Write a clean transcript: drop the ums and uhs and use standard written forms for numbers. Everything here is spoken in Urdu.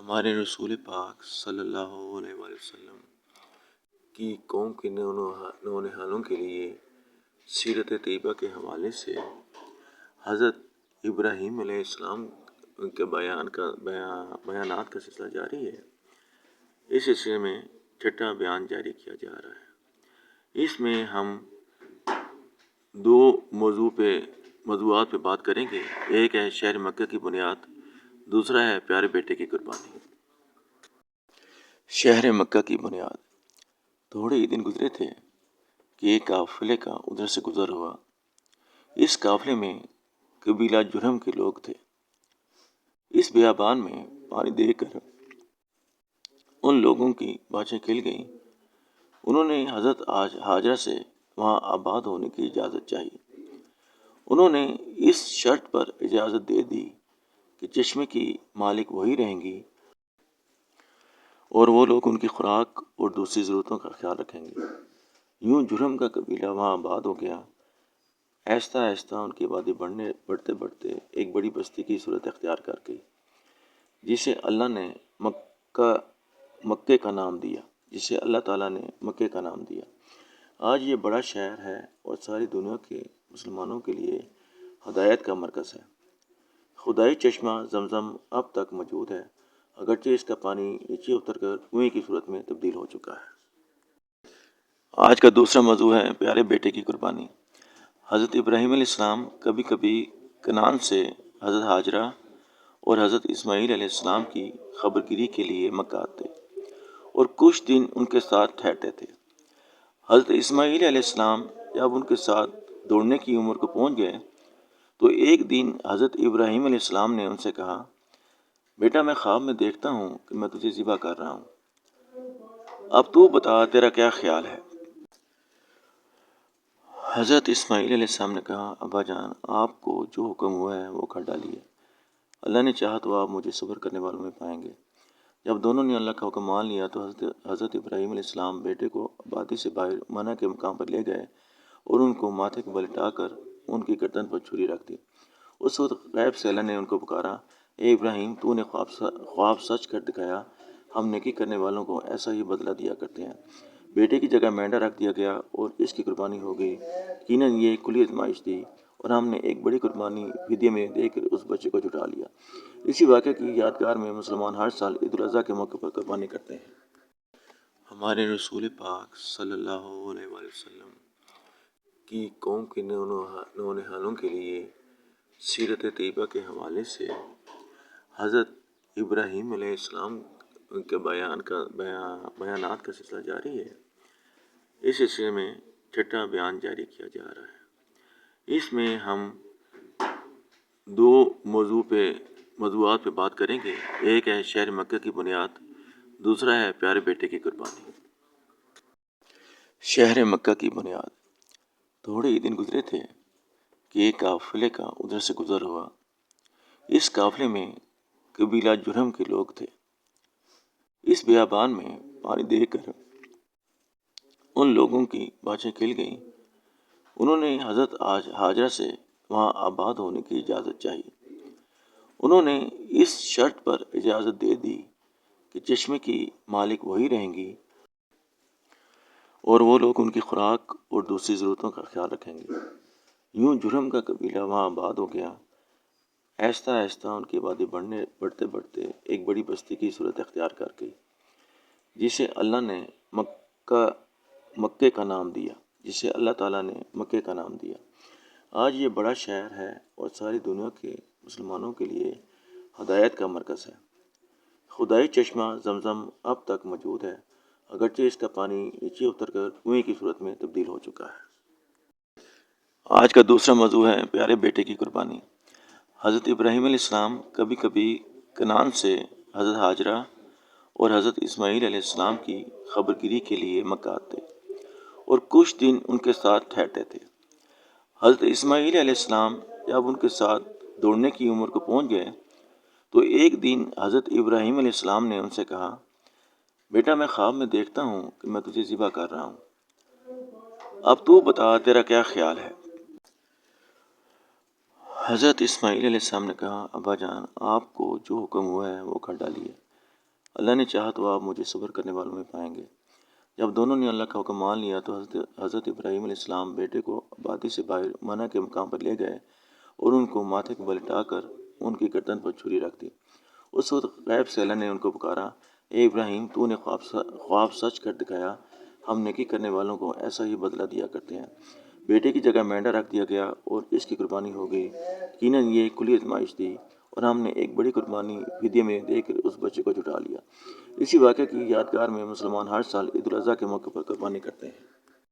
ہمارے رسول پاک صلی اللہ علیہ وآلہ وسلم کی قوم کے نونہالوں کے لیے سیرت طیبہ کے حوالے سے حضرت ابراہیم علیہ السلام کے بیانات کا سلسلہ جاری ہے۔ اس سلسلے میں چھٹا بیان جاری کیا جا رہا ہے۔ اس میں ہم دو موضوعات پہ بات کریں گے۔ ایک ہے شہر مکہ کی بنیاد، دوسرا ہے پیارے بیٹے کی قربانی۔ شہر مکہ کی بنیاد۔ تھوڑے ہی دن گزرے تھے کہ ایک قافلے کا ادھر سے گزر ہوا۔ اس قافلے میں قبیلہ جرہم کے لوگ تھے۔ اس بیابان میں پانی دیکھ کر ان لوگوں کی باتیں کھل گئیں۔ انہوں نے حضرت ہاجرہ سے وہاں آباد ہونے کی اجازت چاہی۔ انہوں نے اس شرط پر اجازت دے دی کہ چشمے کی مالک وہی رہیں گی اور وہ لوگ ان کی خوراک اور دوسری ضرورتوں کا خیال رکھیں گے۔ یوں جرہم کا قبیلہ وہاں آباد ہو گیا۔ آہستہ آہستہ ان کی آبادی بڑھتے بڑھتے ایک بڑی بستی کی صورت اختیار کر گئی، جسے اللہ نے مکے کا نام دیا، جسے اللہ تعالیٰ نے مکے کا نام دیا۔ آج یہ بڑا شہر ہے اور ساری دنیا کے مسلمانوں کے لیے ہدایت کا مرکز ہے۔ خدائی چشمہ زمزم اب تک موجود ہے، اگرچہ اس کا پانی نیچے اتر کر کنویں کی صورت میں تبدیل ہو چکا ہے۔ آج کا دوسرا موضوع ہے پیارے بیٹے کی قربانی۔ حضرت ابراہیم علیہ السلام کبھی کبھی کنعان سے حضرت ہاجرہ اور حضرت اسماعیل علیہ السلام کی خبرگیری کے لیے مکہ آتے اور کچھ دن ان کے ساتھ ٹھہرتے تھے۔ حضرت اسماعیل علیہ السلام جب ان کے ساتھ دوڑنے کی عمر کو پہنچ گئے تو ایک دن حضرت ابراہیم علیہ السلام نے ان سے کہا، بیٹا میں خواب میں دیکھتا ہوں کہ میں تجھے ذبح کر رہا ہوں، اب تو بتا تیرا کیا خیال ہے؟ حضرت اسماعیل علیہ السلام نے کہا، ابا جان، آپ کو جو حکم ہوا ہے وہ کر ڈالیے، اللہ نے چاہا تو آپ مجھے صبر کرنے والوں میں پائیں گے۔ جب دونوں نے اللہ کا حکم مان لیا تو حضرت ابراہیم علیہ السلام بیٹے کو آبادی سے باہر منع کے مقام پر لے گئے اور ان کو ماتھے کے بل لٹا کر ان کی گردن پر چھری رکھ دی۔ اس وقت غیب سے اللہ نے ان کو پکارا، اے ابراہیم، تو نے خواب سچ کر دکھایا، ہم نیکی کرنے والوں کو ایسا ہی بدلہ دیا کرتے ہیں۔ بیٹے کی جگہ مینڈا رکھ دیا گیا اور اس کی قربانی ہو گئی۔ یقیناً یہ کھلی آزمائش تھی اور ہم نے ایک بڑی قربانی فدیے میں دے کر اس بچے کو جٹا لیا۔ اسی واقعے کی یادگار میں مسلمان ہر سال عید الاضحیٰ کے موقع پر قربانی کرتے ہیں۔ ہمارے رسول پاک صلی اللہ علیہ وآلہ وسلم کی قوم کے نونہالوں کے لیے سیرت طیبہ کے حوالے سے حضرت ابراہیم علیہ السلام کے بیانات کا سلسلہ جاری ہے۔ اس سلسلے میں چھٹا بیان جاری کیا جا رہا ہے۔ اس میں ہم دو موضوعات پہ بات کریں گے۔ ایک ہے شہر مکہ کی بنیاد، دوسرا ہے پیارے بیٹے کی قربانی۔ شہر مکہ کی بنیاد۔ تھوڑے ہی دن گزرے تھے کہ ایک قافلے کا ادھر سے گزر ہوا۔ اس قافلے میں قبیلہ جرہم کے لوگ تھے۔ اس بیابان میں پانی دیکھ کر ان لوگوں کی باتیں کھل گئیں۔ انہوں نے حضرت ہاجرہ سے وہاں آباد ہونے کی اجازت چاہی۔ انہوں نے اس شرط پر اجازت دے دی کہ چشمے کی مالک وہی رہیں گی اور وہ لوگ ان کی خوراک اور دوسری ضرورتوں کا خیال رکھیں گے۔ یوں جرہم کا قبیلہ وہاں آباد ہو گیا۔ آہستہ آہستہ ان کی آبادی بڑھتے بڑھتے ایک بڑی بستی کی صورت اختیار کر گئی، جسے اللہ نے مکے کا نام دیا، جسے اللہ تعالیٰ نے مکے کا نام دیا۔ آج یہ بڑا شہر ہے اور ساری دنیا کے مسلمانوں کے لیے ہدایت کا مرکز ہے۔ خدائی چشمہ زمزم اب تک موجود ہے، اگرچہ اس کا پانی نیچے اتر کر کنویں کی صورت میں تبدیل ہو چکا ہے۔ آج کا دوسرا موضوع ہے پیارے بیٹے کی قربانی۔ حضرت ابراہیم علیہ السلام کبھی کبھی کنعان سے حضرت ہاجرہ اور حضرت اسماعیل علیہ السلام کی خبرگیری کے لیے مکہ آتے اور کچھ دن ان کے ساتھ ٹھہرتے تھے۔ حضرت اسماعیل علیہ السلام جب ان کے ساتھ دوڑنے کی عمر کو پہنچ گئے تو ایک دن حضرت ابراہیم علیہ السلام نے ان سے کہا، بیٹا میں خواب میں دیکھتا ہوں کہ میں تجھے ذبح کر رہا ہوں، اب تو بتا تیرا کیا خیال ہے؟ حضرت اسماعیل علیہ السلام نے کہا، ابا جان، آپ کو جو حکم ہوا ہے وہ کر ڈالیے، اللہ نے چاہا تو آپ مجھے صبر کرنے والوں میں پائیں گے۔ جب دونوں نے اللہ کا حکم مان لیا تو حضرت ابراہیم علیہ السلام بیٹے کو آبادی سے باہر منع کے مقام پر لے گئے اور ان کو ماتھے کے بل اٹھا کر ان کی گردن پر چھری رکھ دی۔ اس وقت غیب سے اللہ نے ان کو پکارا، اے ابراہیم، تو نے خواب سچ کر دکھایا، ہم نیکی کرنے والوں کو ایسا ہی بدلہ دیا کرتے ہیں۔ بیٹے کی جگہ مینڈا رکھ دیا گیا اور اس کی قربانی ہو گئی۔ یقیناً یہ ایک کھلی آزمائش تھی اور ہم نے ایک بڑی قربانی فدیے میں دے کر اس بچے کو جٹا لیا۔ اسی واقعے کی یادگار میں مسلمان ہر سال عید الاضحیٰ کے موقع پر قربانی کرتے ہیں۔